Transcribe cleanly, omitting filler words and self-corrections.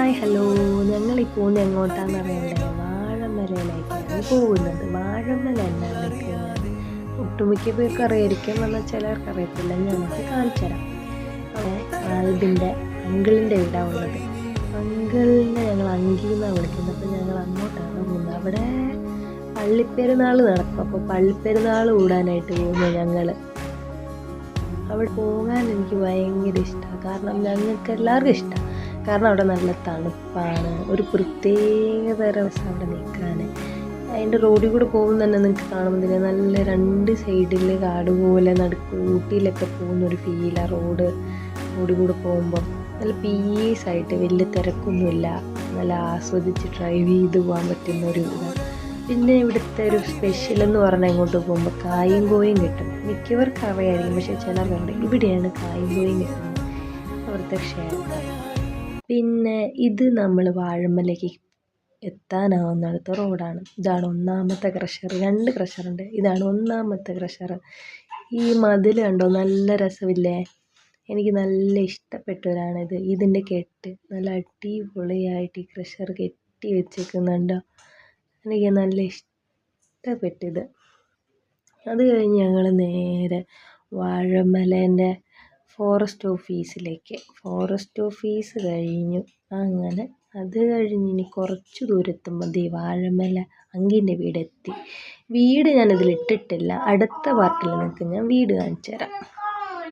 Hi hello, ഞങ്ങളീ പോകുന്നത് എങ്ങോട്ടാണെന്ന് അറിയണ്ടേ? വാഴമലയിലേക്കാണ് പോകുന്നത്. വാഴമല എന്നാണ് നിൽക്കുന്നത്. ഒട്ടുമിക്ക പേർക്കും അറിയായിരിക്കും, എന്നാൽ ചിലർക്ക് അറിയത്തില്ല. ഞങ്ങൾക്ക് കാണിച്ചു തരാം. അവിടെ ആൽബിൻ്റെ അങ്കിളിൻ്റെ വീടാണ് ഉള്ളത്. അങ്കിളിനെ ഞങ്ങൾ അങ്കിന്നാണ് വിളിക്കുന്നത്. അപ്പോൾ ഞങ്ങൾ അങ്ങോട്ടാണ് പോകുന്നത്. അവിടെ പള്ളിപ്പെരുന്നാൾ നടക്കും. അപ്പോൾ പള്ളിപ്പെരുന്നാൾ കൂടാനായിട്ട് പോകുന്നു ഞങ്ങൾ. അവിടെ പോകാൻ എനിക്ക് ഭയങ്കര ഇഷ്ടമാണ്. കാരണം ഞങ്ങൾക്ക് എല്ലാവർക്കും ഇഷ്ടമാണ്. കാരണം അവിടെ നല്ല തണുപ്പാണ്, ഒരു പ്രത്യേക തരം രസം അവിടെ നിൽക്കാൻ. അതിൻ്റെ റോഡിൽ കൂടെ പോകുമ്പോൾ തന്നെ നിങ്ങൾക്ക് കാണുമ്പോൾ തന്നെ നല്ല രണ്ട് സൈഡിൽ കാട് പോലെ നടുക്ക് ഊട്ടിയിലൊക്കെ പോകുന്ന ഒരു ഫീലാണ്. റോഡിൽ കൂടെ പോകുമ്പം നല്ല പീസായിട്ട് വലിയ തിരക്കൊന്നുമില്ല, നല്ല ആസ്വദിച്ച് ഡ്രൈവ് ചെയ്ത് പോകാൻ പറ്റുന്ന ഒരു ഇതാണ്. പിന്നെ ഇവിടുത്തെ ഒരു സ്പെഷ്യൽ എന്ന് പറഞ്ഞാൽ ഇങ്ങോട്ട് പോകുമ്പോൾ കായും കോയും കിട്ടും. മിക്കവർക്കും അറിയായിരിക്കും, പക്ഷേ ചിലരുണ്ട് ഇവിടെയാണ് കായും കോയും കിട്ടുന്നത്, അവിടുത്തെ ക്ഷേത്രം. പിന്നെ ഇത് നമ്മൾ വാഴമലയ്ക്ക് എത്താനാവുന്നിടത്ത് റോഡാണ്. ഇതാണ് ഒന്നാമത്തെ ക്രഷർ. 2 ക്രഷറുണ്ട്. ഇതാണ് ഒന്നാമത്തെ ക്രഷർ. ഈ മതിൽ കണ്ടോ, നല്ല രസമില്ലേ? എനിക്ക് നല്ല ഇഷ്ടപ്പെട്ടവരാണിത്. ഇതിൻ്റെ കെട്ട് നല്ല അടിപൊളിയായിട്ട് ഈ ക്രഷർ കെട്ടി വെച്ചേക്കുന്നുണ്ടോ, എനിക്ക് നല്ല ഇഷ്ടപ്പെട്ടിത്. അത് കഴിഞ്ഞ് ഞങ്ങൾ നേരെ വാഴമലേൻ്റെ ഫോറസ്റ്റ് ഓഫീസ് കഴിഞ്ഞു. അങ്ങനെ അത് കഴിഞ്ഞ് ഇനി കുറച്ച് ദൂരത്തുമ്പോൾ വാഴമല അങ്കിൻ്റെ വീടെത്തി. വീട് ഞാനിതിലിട്ടിട്ടില്ല, അടുത്ത പാർട്ടിൽ നിങ്ങൾക്ക് ഞാൻ വീട് കാണിച്ചു തരാം.